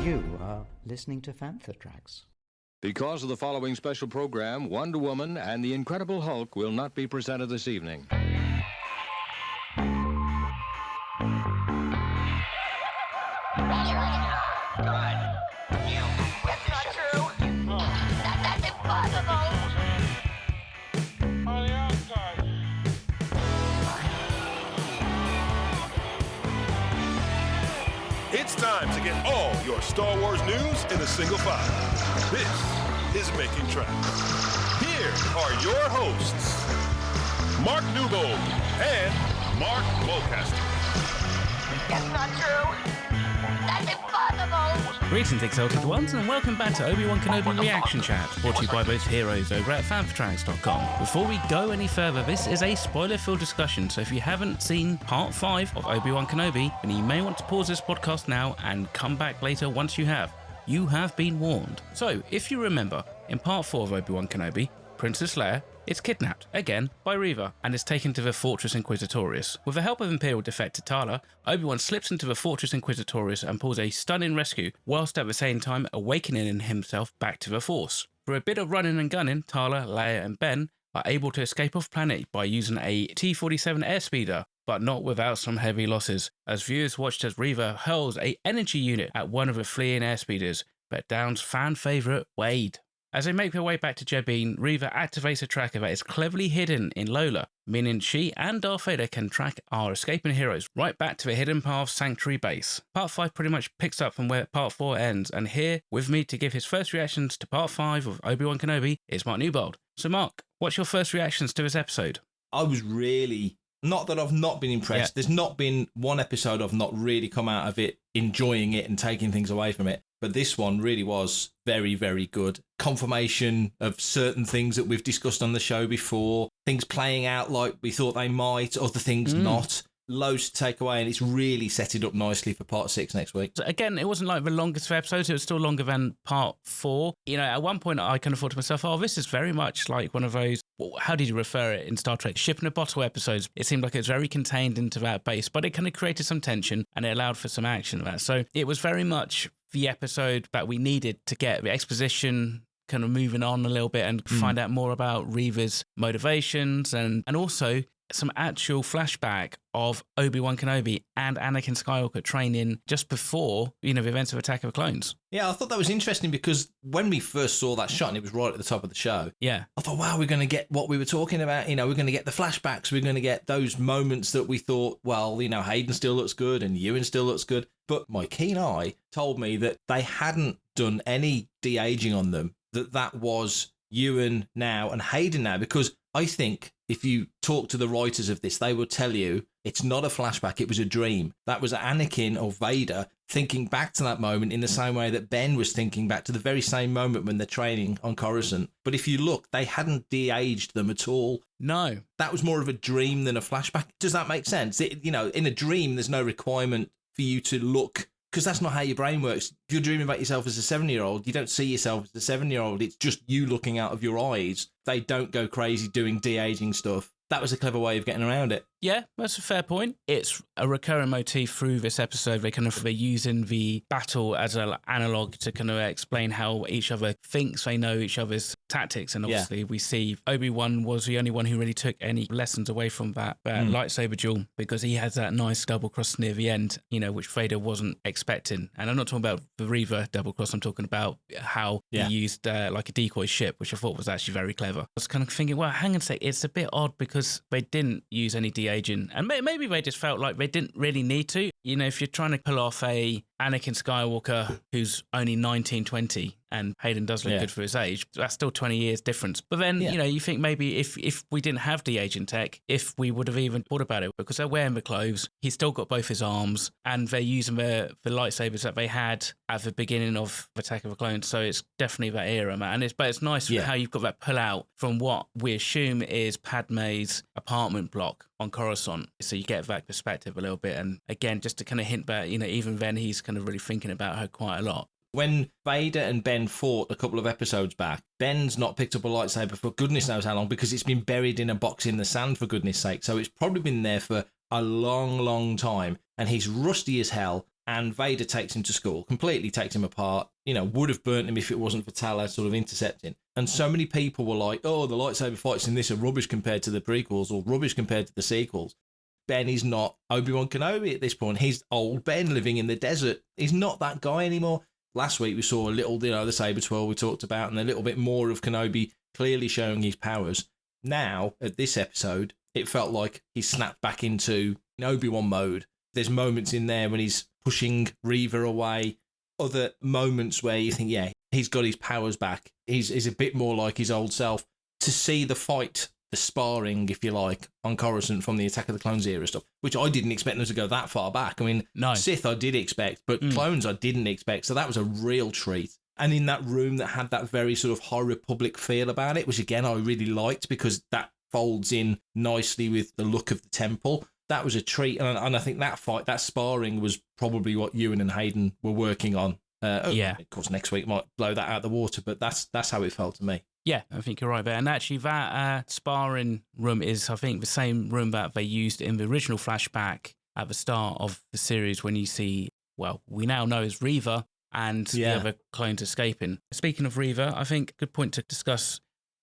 You are listening to Fantha Tracks. Because of the following special program, Wonder Woman and the Incredible Hulk will not be presented this evening. It's time to get all your Star Wars news in a single file. This is Making Tracks. Here are your hosts, Mark Newbold and Mark Mulcaster. That's not true. That's impossible. Greetings, exalted ones, and welcome back to Obi-Wan Kenobi Reaction Chat, brought to you by both heroes over at fanfortracks.com. Before we go any further, this is a spoiler-filled discussion, so if you haven't seen Part 5 of Obi-Wan Kenobi, then you may want to pause this podcast now and come back later once you have. You have been warned. So, if you remember, in Part 4 of Obi-Wan Kenobi, Princess Leia is kidnapped, again, by Reva, and is taken to the Fortress Inquisitorius. With the help of Imperial defector Tala, Obi-Wan slips into the Fortress Inquisitorius and pulls a stunning rescue, whilst at the same time awakening himself back to the Force. Through a bit of running and gunning, Tala, Leia and Ben are able to escape off planet by using a T-47 airspeeder, but not without some heavy losses, as viewers watched as Reva hurls a energy unit at one of the fleeing airspeeders, but downs fan favourite Wade. As they make their way back to Jabin, Reva activates a tracker that is cleverly hidden in Lola, meaning she and Darth Vader can track our escaping heroes right back to the Hidden Path Sanctuary base. Part 5 pretty much picks up from where Part 4 ends, and here, with me to give his first reactions to Part 5 of Obi-Wan Kenobi, is Mark Newbold. So Mark, what's your first reactions to this episode? I was really, not that I've not been impressed, There's not been one episode I've not really come out of it enjoying it and taking things away from it. But this one really was very, very good. Confirmation of certain things that we've discussed on the show before. Things playing out like we thought they might, other things not. Loads to take away, and it's really set it up nicely for Part 6 next week. So again, it wasn't like the longest of episodes. It was still longer than Part 4. You know, at one point I kind of thought to myself, oh, this is very much like one of those, how did you refer it in Star Trek, ship in a bottle episodes. It seemed like it was very contained into that base, but it kind of created some tension and it allowed for some action. So it was very much the episode that we needed to get the exposition kind of moving on a little bit and find out more about Reva's motivations and also some actual flashback of Obi-Wan Kenobi and Anakin Skywalker training just before, the events of Attack of the Clones. Yeah, I thought that was interesting because when we first saw that shot, and it was right at the top of the show, I thought, wow, we're going to get what we were talking about. We're going to get the flashbacks. We're going to get those moments that we thought, well, Hayden still looks good and Ewan still looks good. But my keen eye told me that they hadn't done any de-aging on them, that was Ewan now and Hayden now, because I think if you talk to the writers of this, they will tell you it's not a flashback, it was a dream. That was Anakin or Vader thinking back to that moment in the same way that Ben was thinking back to the very same moment when they're training on Coruscant. But if you look, they hadn't de-aged them at all. No. That was more of a dream than a flashback. Does that make sense? In a dream, there's no requirement for you to look, because that's not how your brain works. If you're dreaming about yourself as a 7-year-old, you don't see yourself as a 7-year-old. It's just you looking out of your eyes. They don't go crazy doing de-aging stuff. That was a clever way of getting around it. Yeah, that's a fair point. It's a recurring motif through this episode. They're using the battle as an analogue to kind of explain how each other thinks they know each other's tactics. And obviously we see Obi-Wan was the only one who really took any lessons away from that lightsaber duel, because he has that nice double cross near the end, which Vader wasn't expecting. And I'm not talking about the Reva double cross. I'm talking about how he used like a decoy ship, which I thought was actually very clever. I was kind of thinking, well, hang on a sec, it's a bit odd because they didn't use any de-aging, and maybe they just felt like they didn't really need to. If you're trying to pull off a Anakin Skywalker who's only 19, 20, and Hayden does look good for his age, that's still 20 years difference. But then, you think maybe if we didn't have de-aging tech, if we would have even thought about it, because they're wearing the clothes, he's still got both his arms, and they're using the lightsabers that they had at the beginning of Attack of the Clones, so it's definitely that era, man. But it's nice how you've got that pull out from what we assume is Padme's apartment block on Coruscant, so you get that perspective a little bit, and again, just to kind of hint that, even then he's kind of really thinking about her quite a lot. When Vader and Ben fought a couple of episodes back, Ben's not picked up a lightsaber for goodness knows how long, because it's been buried in a box in the sand, for goodness sake. So it's probably been there for a long, long time, and he's rusty as hell. and Vader takes him to school, completely takes him apart, would have burnt him if it wasn't for Tala sort of intercepting. And so many people were like, oh, the lightsaber fights in this are rubbish compared to the prequels or rubbish compared to the sequels. Ben is not Obi-Wan Kenobi at this point. He's old Ben living in the desert. He's not that guy anymore. Last week we saw a little, the saber twirl we talked about, and a little bit more of Kenobi clearly showing his powers. Now, at this episode, it felt like he snapped back into Obi-Wan mode. There's moments in there when he's pushing Reva away, other moments where you think, yeah, he's got his powers back. He's a bit more like his old self. To see the fight, the sparring, if you like, on Coruscant from the Attack of the Clones era stuff, which I didn't expect them to go that far back. I mean, no. Sith I did expect, but Clones I didn't expect. So that was a real treat. And in that room that had that very sort of High Republic feel about it, which again I really liked because that folds in nicely with the look of the temple. That was a treat. And I think that fight, that sparring was probably what Ewan and Hayden were working on. Yeah. Of course, next week might blow that out of the water, but that's how it felt to me. Yeah, I think you're right there. And actually, that sparring room is, I think, the same room that they used in the original flashback at the start of the series when you see, well, we now know is Reva and the other clones escaping. Speaking of Reva, I think good point to discuss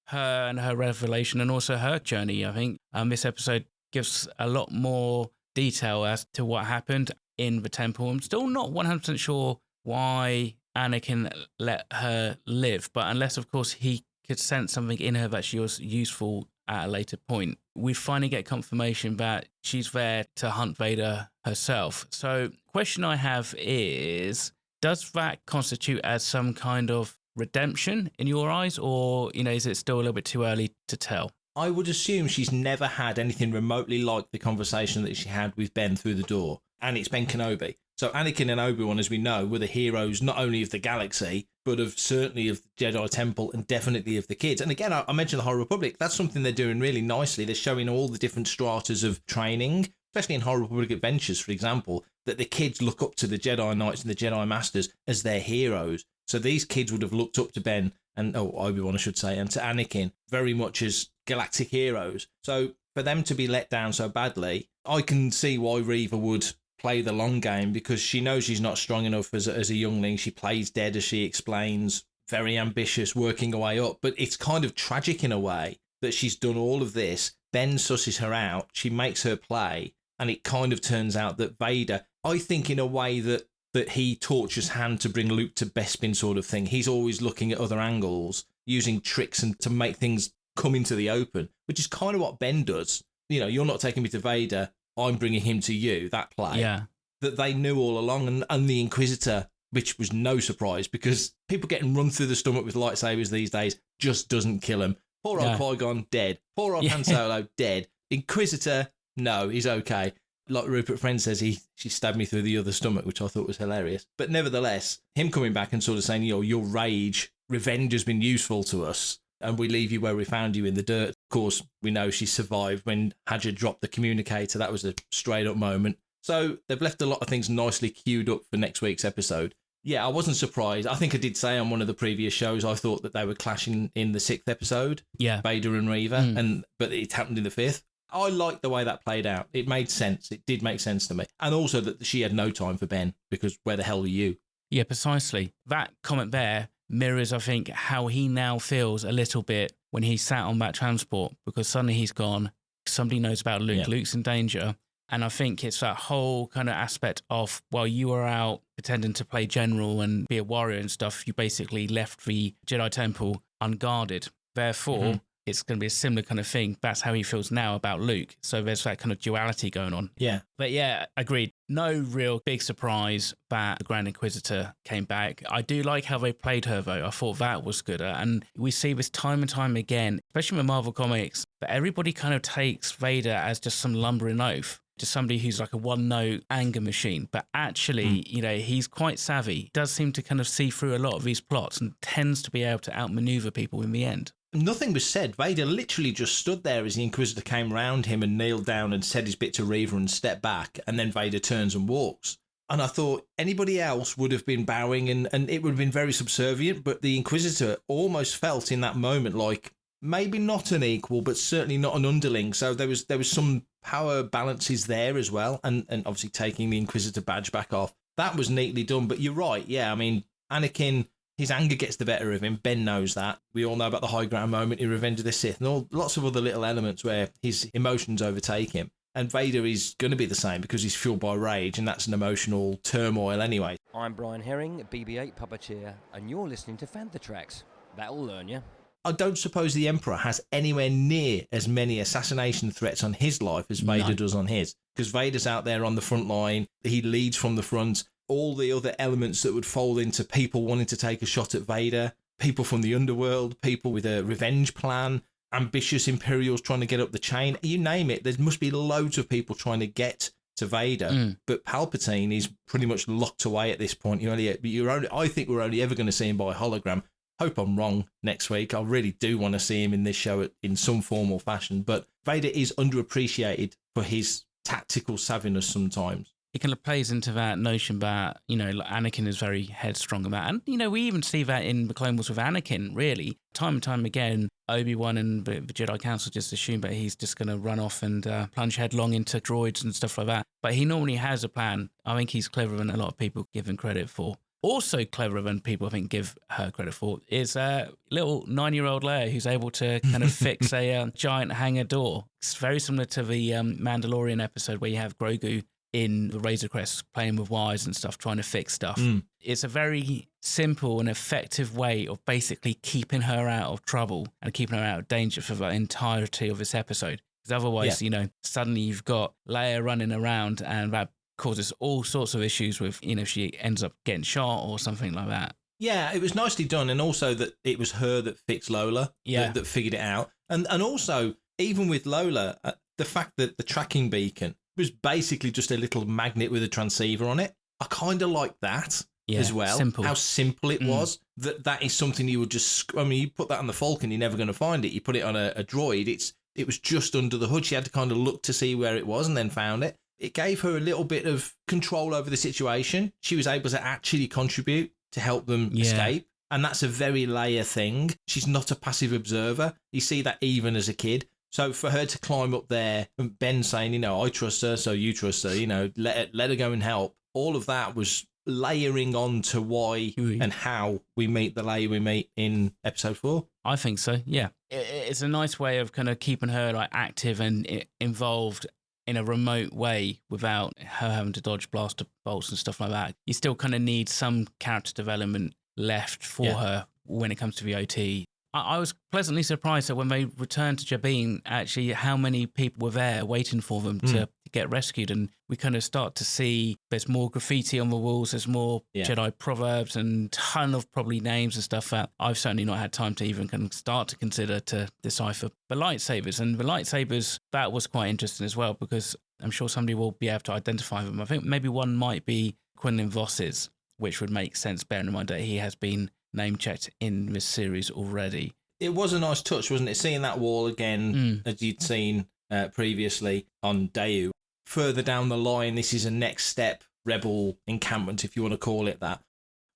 her and her revelation and also her journey. I think this episode gives a lot more detail as to what happened in the temple. I'm still not 100% sure why Anakin let her live, but unless, of course, he could sense something in her that she was useful at a later point. We finally get confirmation that she's there to hunt Vader herself. So question I have is, does that constitute as some kind of redemption in your eyes, or, is it still a little bit too early to tell? I would assume she's never had anything remotely like the conversation that she had with Ben through the door, and it's Ben Kenobi. So Anakin and Obi-Wan, as we know, were the heroes not only of the galaxy, but certainly of the Jedi Temple and definitely of the kids. And again, I mentioned the High Republic. That's something they're doing really nicely. They're showing all the different stratas of training, especially in High Republic Adventures, for example, that the kids look up to the Jedi Knights and the Jedi Masters as their heroes. So these kids would have looked up to Ben and Obi-Wan, I should say, and to Anakin very much as galactic heroes. So for them to be let down so badly, I can see why Reva would play the long game, because she knows she's not strong enough as a youngling. She plays dead, as she explains, very ambitious, working her way up. But it's kind of tragic in a way that she's done all of this. Ben susses her out. She makes her play. And it kind of turns out that Vader, I think in a way that he tortures Han to bring Luke to Bespin sort of thing. He's always looking at other angles, using tricks and to make things come into the open, which is kind of what Ben does. You're not taking me to Vader, I'm bringing him to you, that play. Yeah. That they knew all along. And the Inquisitor, which was no surprise, because people getting run through the stomach with lightsabers these days just doesn't kill him. Poor old Qui-Gon, dead. Poor old Han Solo, dead. Inquisitor, no, he's okay. Like Rupert Friend says, she stabbed me through the other stomach, which I thought was hilarious. But nevertheless, him coming back and sort of saying, your rage, revenge has been useful to us, and we leave you where we found you in the dirt. Of course, we know she survived when Hadja dropped the communicator. That was a straight up moment. So they've left a lot of things nicely queued up for next week's episode. Yeah, I wasn't surprised. I think I did say on one of the previous shows, I thought that they were clashing in the 6th episode. Yeah. Vader and Reva, but it happened in the 5th. I liked the way that played out. It made sense. It did make sense to me. And also that she had no time for Ben, because where the hell are you? Yeah, precisely. That comment there mirrors, I think, how he now feels a little bit when he sat on that transport, because suddenly he's gone. Somebody knows about Luke. Yeah. Luke's in danger. And I think it's that whole kind of aspect of, while you were out pretending to play general and be a warrior and stuff, you basically left the Jedi Temple unguarded. Therefore, it's going to be a similar kind of thing. That's how he feels now about Luke. So there's that kind of duality going on. Yeah. But yeah, agreed. No real big surprise that the Grand Inquisitor came back. I do like how they played her, though. I thought that was good. And we see this time and time again, especially with Marvel Comics, that everybody kind of takes Vader as just some lumbering oaf, just somebody who's like a one-note anger machine. But actually, he's quite savvy. Does seem to kind of see through a lot of these plots and tends to be able to outmaneuver people in the end. Nothing was said. Vader literally just stood there as the Inquisitor came round him and kneeled down and said his bit to Reva and stepped back, and then Vader turns and walks. And I thought anybody else would have been bowing and it would have been very subservient, but the Inquisitor almost felt in that moment like maybe not an equal, but certainly not an underling. So there was some power balances there as well, and obviously taking the Inquisitor badge back off. that was neatly done. But you're right, yeah. I mean, Anakin, his anger gets the better of him. Ben knows that. We all know about the high ground moment in Revenge of the Sith and lots of other little elements where his emotions overtake him. And Vader is going to be the same because he's fueled by rage, and that's an emotional turmoil anyway. I'm Brian Herring, BB-8 puppeteer, and you're listening to Fantha Tracks. That'll learn you. I don't suppose the Emperor has anywhere near as many assassination threats on his life as Vader does on his. Because Vader's out there on the front line, he leads from the front. All the other elements that would fold into people wanting to take a shot at Vader, people from the underworld, people with a revenge plan, ambitious Imperials trying to get up the chain, you name it, there must be loads of people trying to get to Vader. But Palpatine is pretty much locked away at this point. I think we're only ever going to see him by hologram. Hope I'm wrong next week. I really do want to see him in this show in some form or fashion. But Vader is underappreciated for his tactical savviness sometimes. It kind of plays into that notion that, like Anakin is very headstrong about, and, we even see that in the Clone Wars with Anakin, really. Time and time again, Obi-Wan and the Jedi Council just assume that he's just going to run off and plunge headlong into droids and stuff like that. But he normally has a plan. I think he's cleverer than a lot of people give him credit for. Also cleverer than people, I think, give her credit for is a little 9-year-old Leia who's able to kind of fix a giant hangar door. It's very similar to the Mandalorian episode where you have Grogu in the Razor Crest playing with wires and stuff, trying to fix stuff. It's a very simple and effective way of basically keeping her out of trouble and keeping her out of danger for the entirety of this episode. Because otherwise, suddenly you've got Leia running around and that causes all sorts of issues with, if she ends up getting shot or something like that. Yeah, it was nicely done. And also that it was her that fixed Lola, that figured it out. And also, even with Lola, the fact that the tracking beacon was basically just a little magnet with a transceiver on it. I kind of like that as well. Simple. How simple it was. That is something you would just... I mean, you put that on the Falcon, you're never going to find it. You put it on a droid, it was just under the hood. She had to kind of look to see where it was and then found it. It gave her a little bit of control over the situation. She was able to actually contribute to help them escape. And that's a very Leia thing. She's not a passive observer. You see that even as a kid. So for her to climb up there, and Ben saying, I trust her, so you trust her, let her go and help. All of that was layering on to why and how we meet the Leia we meet in episode 4. I think so, yeah. It's a nice way of kind of keeping her active and involved in a remote way without her having to dodge blaster bolts and stuff like that. You still kind of need some character development left for her when it comes to the OT. I was pleasantly surprised that when they returned to Jabin, actually how many people were there waiting for them to get rescued. And we kind of start to see there's more graffiti on the walls, there's more Jedi proverbs and ton of probably names and stuff that I've certainly not had time to even kind of start to consider to decipher. The lightsabers, that was quite interesting as well, because I'm sure somebody will be able to identify them. I think maybe one might be Quinlan Voss's, which would make sense, bearing in mind that he has been name-checked in this series already. It was a nice touch, wasn't it? Seeing that wall again, as you'd seen previously on Dayu. Further down the line, this is a next step rebel encampment, if you want to call it that.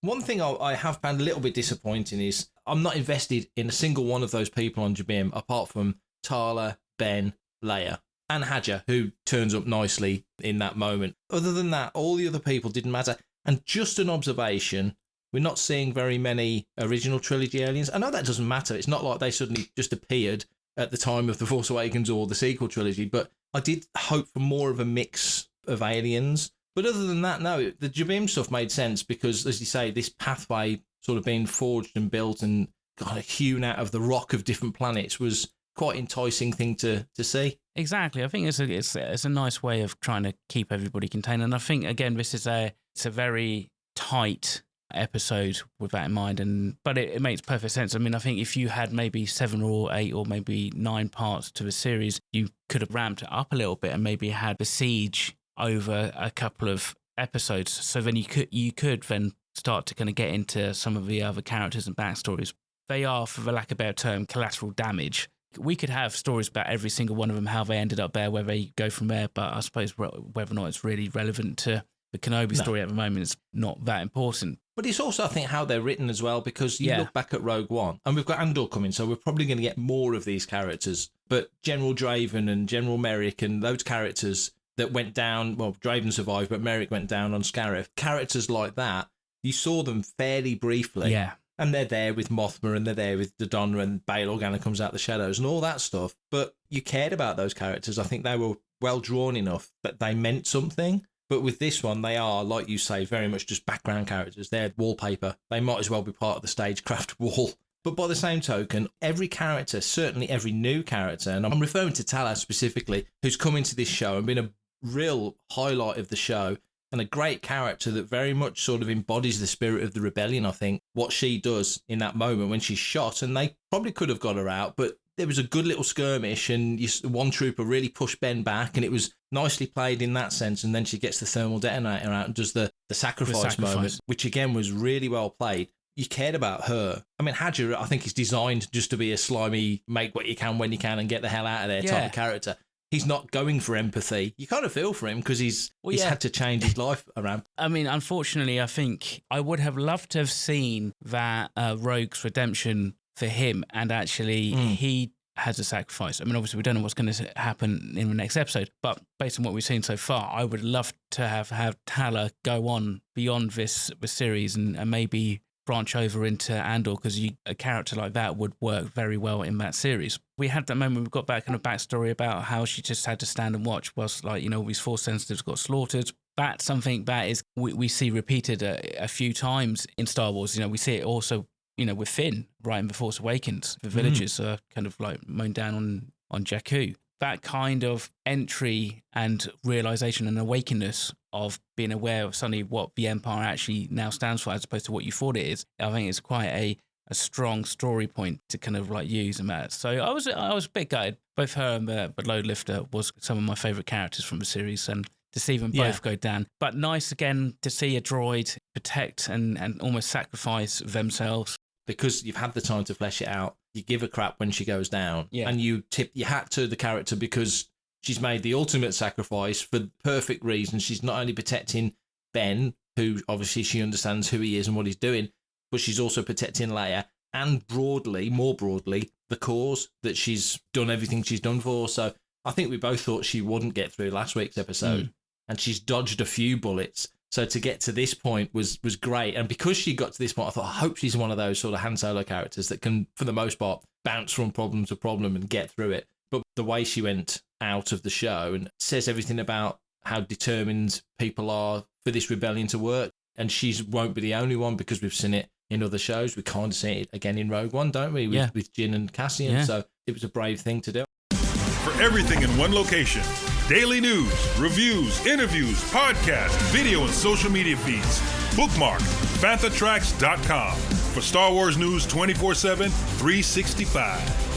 One thing I have found a little bit disappointing is I'm not invested in a single one of those people on Jabim, apart from Tala, Ben, Leia, and Hajar, who turns up nicely in that moment. Other than that, all the other people didn't matter. And just an observation, we're not seeing very many original trilogy aliens. I know that doesn't matter. It's not like they suddenly just appeared at the time of The Force Awakens or the sequel trilogy, but I did hope for more of a mix of aliens. But other than that, no, the Jabim stuff made sense because, as you say, this pathway sort of being forged and built and kind of hewn out of the rock of different planets was quite enticing thing to see. Exactly. I think it's a nice way of trying to keep everybody contained. And I think, again, it's a very tight episode with that in mind, but it makes perfect sense. I mean, I think if you had maybe 7 or 8 or maybe 9 parts to the series, you could have ramped it up a little bit and maybe had the siege over a couple of episodes. So then you could then start to kind of get into some of the other characters and backstories. They are, for the lack of a better term, collateral damage. We could have stories about every single one of them, how they ended up there, where they go from there, but I suppose whether or not it's really relevant to the Kenobi story at the moment is not that important. But it's also, I think, how they're written as well, because you look back at Rogue One, and we've got Andor coming, so we're probably going to get more of these characters. But General Draven and General Merrick and those characters, that went down. Well, Draven survived, but Merrick went down on Scarif. Characters like that, you saw them fairly briefly. Yeah. And they're there with Mothma, and they're there with Dodonna, and Bail Organa comes out of the shadows and all that stuff. But you cared about those characters. I think they were well drawn enough that they meant something. But with this one, they are, like you say, very much just background characters. They're wallpaper. They might as well be part of the stagecraft wall. But by the same token, every character, certainly every new character, and I'm referring to Tala specifically, who's come into this show and been a real highlight of the show, and a great character that very much sort of embodies the spirit of the rebellion, I think, what she does in that moment when she's shot. And they probably could have got her out, but there was a good little skirmish, and one trooper really pushed Ben back, and it was nicely played in that sense. And then she gets the thermal detonator out and does the sacrifice moment, which again was really well played. You cared about her. I mean, Hadja, I think, is designed just to be a slimy, make what you can when you can and get the hell out of there type of character. He's not going for empathy. You kind of feel for him because he's had to change his life around. I mean, unfortunately, I think I would have loved to have seen that Rogue's redemption for him, and actually he has a sacrifice. I mean, obviously, we don't know what's going to happen in the next episode, but based on what we've seen so far, I would love to have Tala go on beyond this series and maybe branch over into Andor, because a character like that would work very well in that series. We had that moment, we've got back in a backstory about how she just had to stand and watch whilst, like, all these Force sensitives got slaughtered. That's something that is we see repeated a few times in Star Wars. We see it also, with Finn right in The Force Awakens. The villagers are kind of like mown down on Jakku. That kind of entry and realization and awakeness of being aware of suddenly what the Empire actually now stands for as opposed to what you thought it is, I think it's quite a strong story point to kind of like use in that. So I was a bit gutted. Both her and the load lifter was some of my favourite characters from the series, and to see them both go down. But nice again to see a droid protect and almost sacrifice themselves. Because you've had the time to flesh it out, you give a crap when she goes down, and you tip your hat to the character because she's made the ultimate sacrifice for the perfect reason. She's not only protecting Ben, who obviously she understands who he is and what he's doing, but she's also protecting Leia, and more broadly, the cause that she's done everything she's done for. So I think we both thought she wouldn't get through last week's episode, and she's dodged a few bullets. So to get to this point was great. And because she got to this point, I thought, I hope she's one of those sort of Han Solo characters that can, for the most part, bounce from problem to problem and get through it. But the way she went out of the show and says everything about how determined people are for this rebellion to work. And she won't be the only one, because we've seen it in other shows. We kind of see it again in Rogue One, don't we? With Jyn and Cassian. Yeah. So it was a brave thing to do. For everything in one location, daily news, reviews, interviews, podcasts, video, and social media feeds, bookmark FanthaTracks.com for Star Wars news 24/7, 365.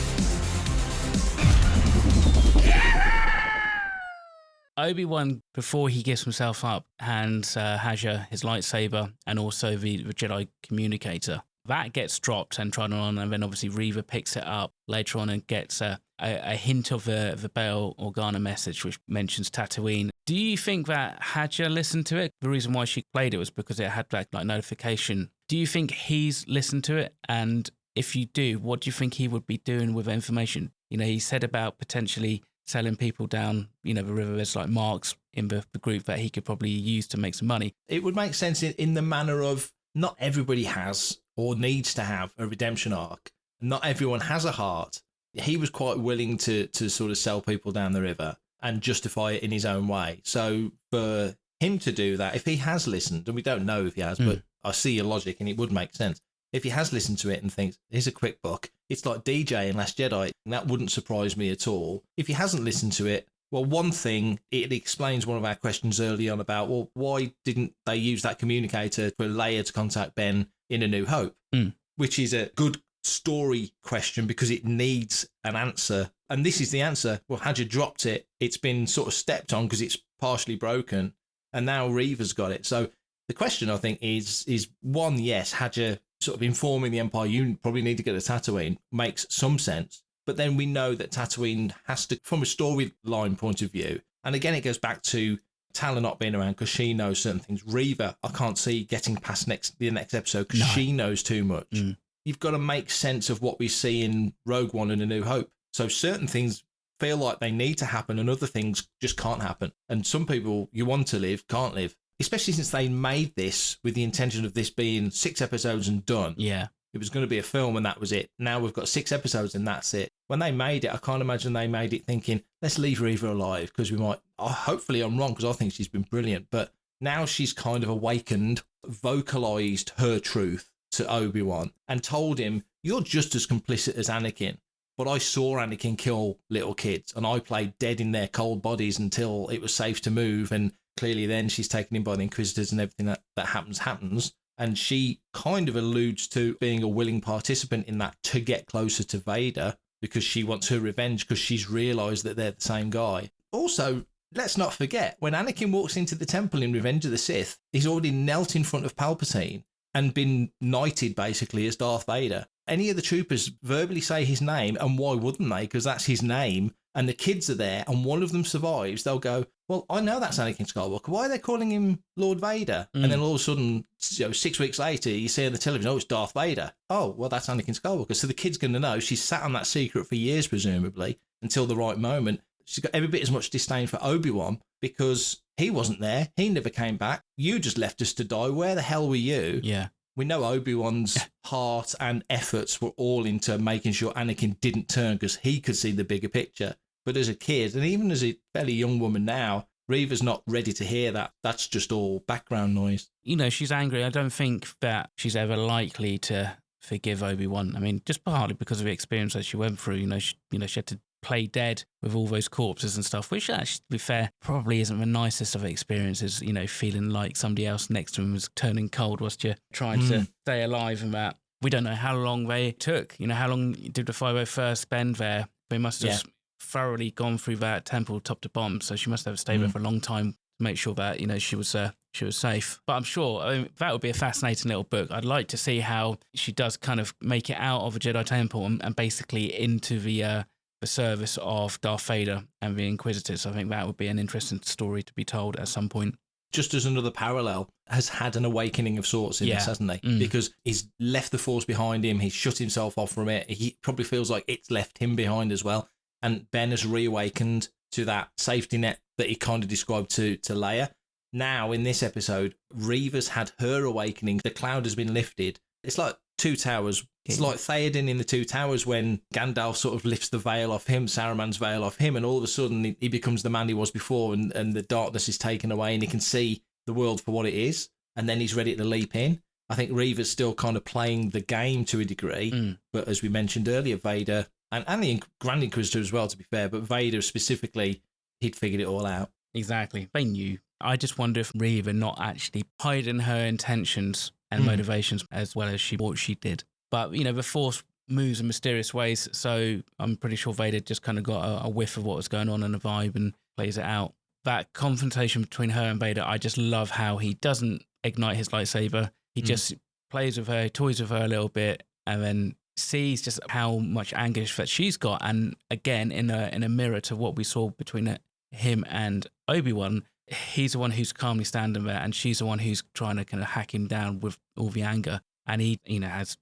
Obi-Wan, before he gives himself up, hands Hadja his lightsaber and also the Jedi communicator. That gets dropped and tried on, and then obviously Reva picks it up later on and gets a hint of the Bail Organa message, which mentions Tatooine. Do you think that Hadja listened to it? The reason why she played it was because it had that notification. Do you think he's listened to it? And if you do, what do you think he would be doing with information? He said about potentially selling people down, the river. There's like marks in the group that he could probably use to make some money. It would make sense in the manner of not everybody has or needs to have a redemption arc. Not everyone has a heart. He was quite willing to sort of sell people down the river and justify it in his own way. So for him to do that, if he has listened, and we don't know if he has, but I see your logic and it would make sense. If he has listened to it and thinks, here's a quick book, it's like DJ in Last Jedi, that wouldn't surprise me at all. If he hasn't listened to it, well, one thing, it explains one of our questions early on about, well, why didn't they use that communicator for Leia to contact Ben in A New Hope? Which is a good story question because it needs an answer. And this is the answer. Well, Hadja dropped it. It's been sort of stepped on because it's partially broken. And now Reva's got it. So the question, I think, is one, yes, Hadja sort of informing the Empire, you probably need to get a Tatooine, makes some sense. But then we know that Tatooine has to, from a storyline point of view, and again, it goes back to Tala not being around because she knows certain things. Reva, I can't see getting past the next episode because she knows too much. You've got to make sense of what we see in Rogue One and A New Hope. So certain things feel like they need to happen and other things just can't happen. And some people you want to live can't live, especially since they made this with the intention of this being 6 episodes and done. Yeah. It was going to be a film and that was it. Now we've got 6 episodes and that's it. When they made it, I can't imagine they made it thinking, let's leave Reva alive because we might, hopefully I'm wrong because I think she's been brilliant. But now she's kind of awakened, vocalized her truth to Obi-Wan and told him, you're just as complicit as Anakin. But I saw Anakin kill little kids and I played dead in their cold bodies until it was safe to move. And clearly then she's taken in by the Inquisitors and everything that happens. And she kind of alludes to being a willing participant in that to get closer to Vader because she wants her revenge because she's realised that they're the same guy. Also, let's not forget, when Anakin walks into the temple in Revenge of the Sith, he's already knelt in front of Palpatine and been knighted basically as Darth Vader. Any of the troopers verbally say his name, and why wouldn't they? Because that's his name, and the kids are there, and one of them survives. They'll go, well, I know that's Anakin Skywalker. Why are they calling him Lord Vader? And then all of a sudden, 6 weeks later, you see on the television, oh, it's Darth Vader. Oh, well, that's Anakin Skywalker. So the kid's going to know she's sat on that secret for years, presumably, until the right moment. She's got every bit as much disdain for Obi-Wan because he wasn't there. He never came back. You just left us to die. Where the hell were you? Yeah. We know Obi-Wan's heart and efforts were all into making sure Anakin didn't turn because he could see the bigger picture. But as a kid, and even as a fairly young woman now, Reva's not ready to hear that. That's just all background noise. You know, she's angry. I don't think that she's ever likely to forgive Obi-Wan. I mean, just partly because of the experience that she went through. She had to play dead with all those corpses and stuff, which actually, to be fair, probably isn't the nicest of experiences, feeling like somebody else next to him was turning cold whilst you're trying to stay alive and that. We don't know how long they took. How long did the 501st spend there? They must have thoroughly gone through that temple top to bottom, so she must have stayed there for a long time to make sure that, she was safe. But I'm sure that would be a fascinating little book. I'd like to see how she does kind of make it out of a Jedi temple and basically into the service of Darth Vader and the Inquisitors. I think that would be an interesting story to be told at some point. Just as another parallel, has had an awakening of sorts in this, hasn't he? Because he's left the Force behind him, he's shut himself off from it, he probably feels like it's left him behind as well, and Ben has reawakened to that safety net that he kind of described to Leia. Now, in this episode, Reva's had her awakening, the cloud has been lifted. It's like Two Towers. It's like Theoden in the Two Towers when Gandalf sort of lifts the veil off him, Saruman's veil off him, and all of a sudden he becomes the man he was before and the darkness is taken away and he can see the world for what it is, and then he's ready to leap in. I think Reva's still kind of playing the game to a degree, but as we mentioned earlier, Vader, and the Grand Inquisitor as well, to be fair, but Vader specifically, he'd figured it all out. Exactly. They knew. I just wonder if Reva not actually hiding her intentions and motivations as well as what she did. But, the Force moves in mysterious ways, so I'm pretty sure Vader just kind of got a whiff of what was going on in the vibe and plays it out. That confrontation between her and Vader, I just love how he doesn't ignite his lightsaber. He just plays with her, toys with her a little bit, and then sees just how much anguish that she's got. And again, in a mirror to what we saw between him and Obi-Wan, he's the one who's calmly standing there, and she's the one who's trying to kind of hack him down with all the anger. And he, has,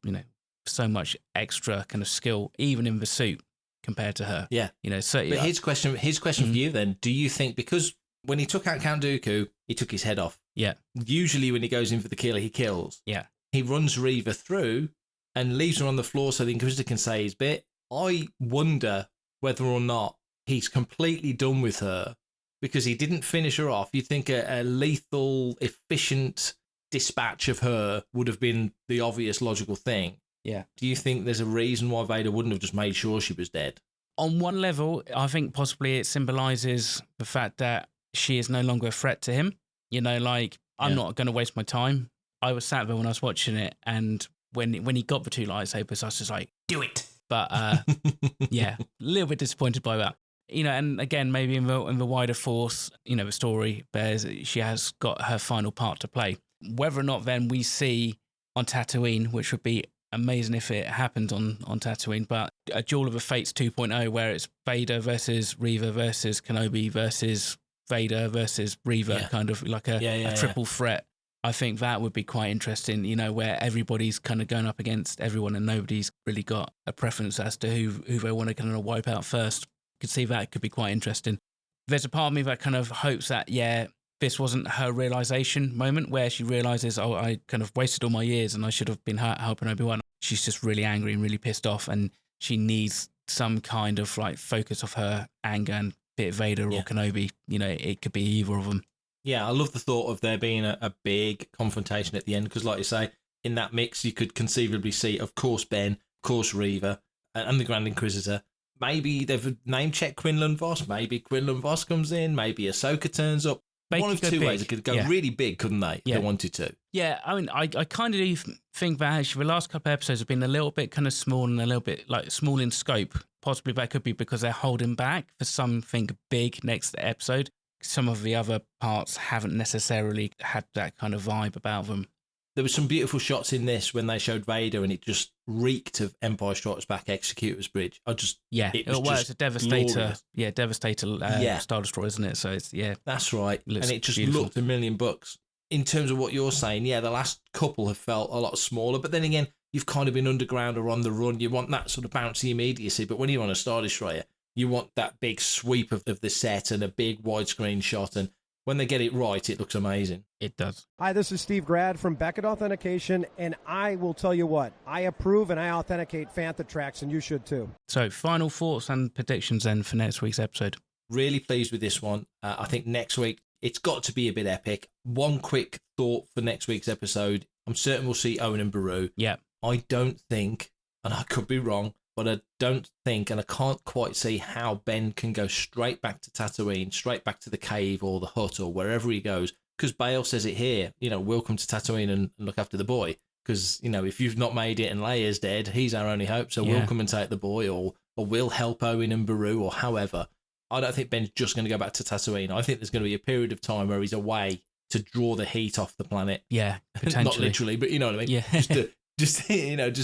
so much extra kind of skill, even in the suit, compared to her. Yeah. So. But his question for you then, do you think, because when he took out Count Dooku, he took his head off. Yeah. Usually when he goes in for the kill, he kills. Yeah. He runs Reva through and leaves her on the floor so the Inquisitor can say his bit. I wonder whether or not he's completely done with her because he didn't finish her off. You'd think a lethal, efficient dispatch of her would have been the obvious logical thing. Yeah. Do you think there's a reason why Vader wouldn't have just made sure she was dead? On one level, I think possibly it symbolises the fact that she is no longer a threat to him. I'm not going to waste my time. I was sat there when I was watching it, and when he got the two lightsabers, I was just like, do it. But yeah, a little bit disappointed by that. And again, maybe in the wider Force, the story bears she has got her final part to play. Whether or not then we see on Tatooine, which would be amazing if it happened on Tatooine, but a Duel of the Fates 2.0 where it's Vader versus Reva versus Kenobi versus Vader versus Reva, kind of like a triple threat. I think that would be quite interesting, where everybody's kind of going up against everyone and nobody's really got a preference as to who they want to kind of wipe out first. could see that could be quite interesting. There's a part of me that kind of hopes that, this wasn't her realization moment where she realizes, oh, I kind of wasted all my years and I should have been helping Obi-Wan. She's just really angry and really pissed off, and she needs some kind of like focus of her anger, and be it Vader or Kenobi, it could be either of them. Yeah, I love the thought of there being a big confrontation at the end, because like you say, in that mix, you could conceivably see, of course, Ben, of course, Reva, and the Grand Inquisitor. Maybe they've name-checked Quinlan Vos. Maybe Quinlan Vos comes in. Maybe Ahsoka turns up. One of two ways. It could go really big, couldn't they? Yeah. They wanted to. Yeah, I mean, I kind of think that actually the last couple of episodes have been a little bit kind of small and a little bit like small in scope. Possibly that could be because they're holding back for something big next episode. Some of the other parts haven't necessarily had that kind of vibe about them. There were some beautiful shots in this when they showed Vader, and it just reeked of Empire Strikes Back Executor's Bridge. It was a Devastator. Glorious. Yeah, Devastator Star Destroyer, isn't it? So it's that's right. And it just beautiful. looked $1,000,000. In terms of what you're saying, the last couple have felt a lot smaller. But then again, you've kind of been underground or on the run. You want that sort of bouncy immediacy. But when you're on a Star Destroyer, you want that big sweep of the set and a big widescreen shot. And when they get it right, it looks amazing. It does. Hi, this is Steve Grad from Beckett Authentication, and I will tell you what, I approve and I authenticate Fantha Tracks, and you should too. So, final thoughts and predictions then for next week's episode. Really pleased with this one. I think next week, it's got to be a bit epic. One quick thought for next week's episode. I'm certain we'll see Owen and Beru. Yeah. I don't think, and I could be wrong, but I don't think, and I can't quite see how Ben can go straight back to Tatooine, straight back to the cave or the hut or wherever he goes, because Bail says it here, welcome to Tatooine and look after the boy, because, if you've not made it and Leia's dead, he's our only hope, so we'll come and take the boy, or we'll help Owen and Beru, or however. I don't think Ben's just going to go back to Tatooine. I think there's going to be a period of time where he's away to draw the heat off the planet. Yeah, potentially. Not literally, but you know what I mean? Yeah. just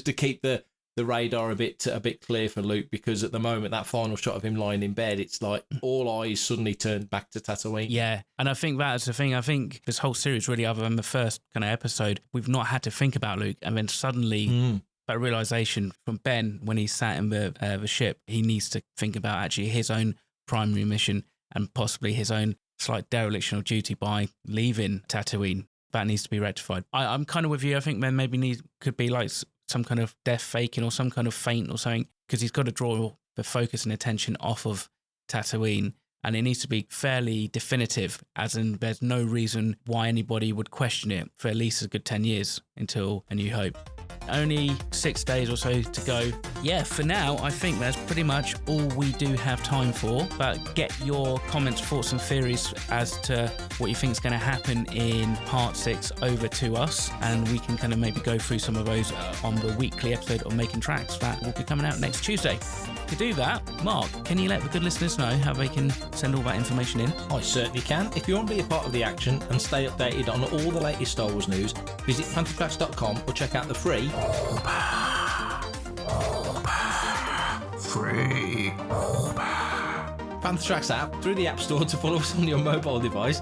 to keep the radar a bit clear for Luke, because at the moment, that final shot of him lying in bed, it's like all eyes suddenly turned back to Tatooine. Yeah, and I think that's the thing. I think this whole series, really, other than the first kind of episode, we've not had to think about Luke, and then suddenly that realization from Ben when he sat in the ship, he needs to think about actually his own primary mission and possibly his own slight dereliction of duty by leaving Tatooine. That needs to be rectified. I'm kind of with you. I think there maybe could be like some kind of death faking or some kind of feint or something, because he's got to draw the focus and attention off of Tatooine, and it needs to be fairly definitive, as in there's no reason why anybody would question it for at least a good 10 years until A New Hope. Only 6 days or so to go. Yeah, for now, I think that's pretty much all we do have time for. But get your comments, thoughts and theories as to what you think is going to happen in part 6 over to us. And we can kind of maybe go through some of those on the weekly episode of Making Tracks that will be coming out next Tuesday. To do that, Mark, can you let the good listeners know how they can send all that information in? I certainly can. If you want to be a part of the action and stay updated on all the latest Star Wars news, visit panthertracks.com or check out the free Panther Tracks app through the App Store to follow us on your mobile device.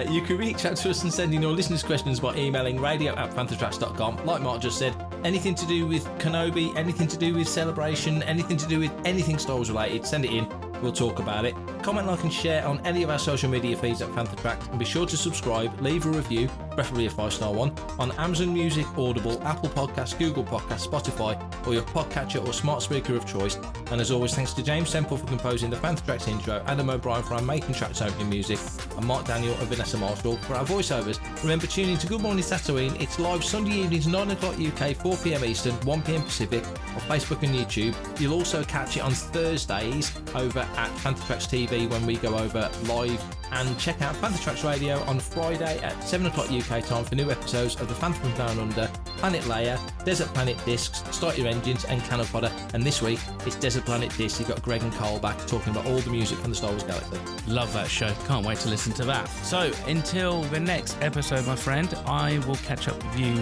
You can reach out to us and send in your listeners' questions by emailing radio@panthertracks.com. Like Mark just said, anything to do with Kenobi, anything to do with Celebration, anything to do with anything Star Wars related, send it in. We'll talk about it. Comment, like and share on any of our social media feeds at Panther Tracks, and be sure to subscribe, leave a review, preferably a 5-star one, on Amazon Music, Audible, Apple Podcasts, Google Podcasts, Spotify, or your podcatcher or smart speaker of choice. And as always, thanks to James Semple for composing the Panther Tracks intro, Adam O'Brien for our Making Tracks opening music, and Mark Daniel and Vanessa Marshall for our voiceovers. Remember, tune in to Good Morning Tatooine. It's live Sunday evenings, 9 o'clock UK, 4 p.m. Eastern, 1 p.m. Pacific, on Facebook and YouTube. You'll also catch it on Thursdays over at Panther Tracks TV when we go over live, and check out Panther Tracks Radio on Friday at 7 o'clock UK time for new episodes of The Phantom from Down Under, Planet Leia, Desert Planet Discs, Start Your Engines, and Cannon Fodder. And this week it's Desert Planet Discs. You've got Greg and Carl back talking about all the music from the Star Wars galaxy. Love that show. Can't wait to listen to that. So until the next episode, my friend, I will catch up with you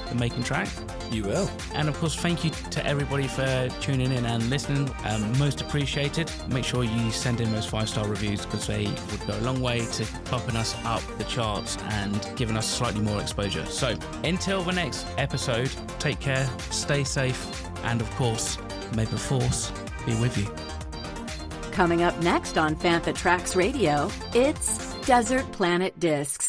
the Making Track. You will. And of course, thank you to everybody for tuning in and listening. Most appreciated. Make sure you send in those 5-star reviews, because they would go a long way to popping us up the charts and giving us slightly more exposure. So until the next episode, take care, stay safe, and of course, may the Force be with you. Coming up next on Fantha Tracks Radio, it's Desert Planet Discs.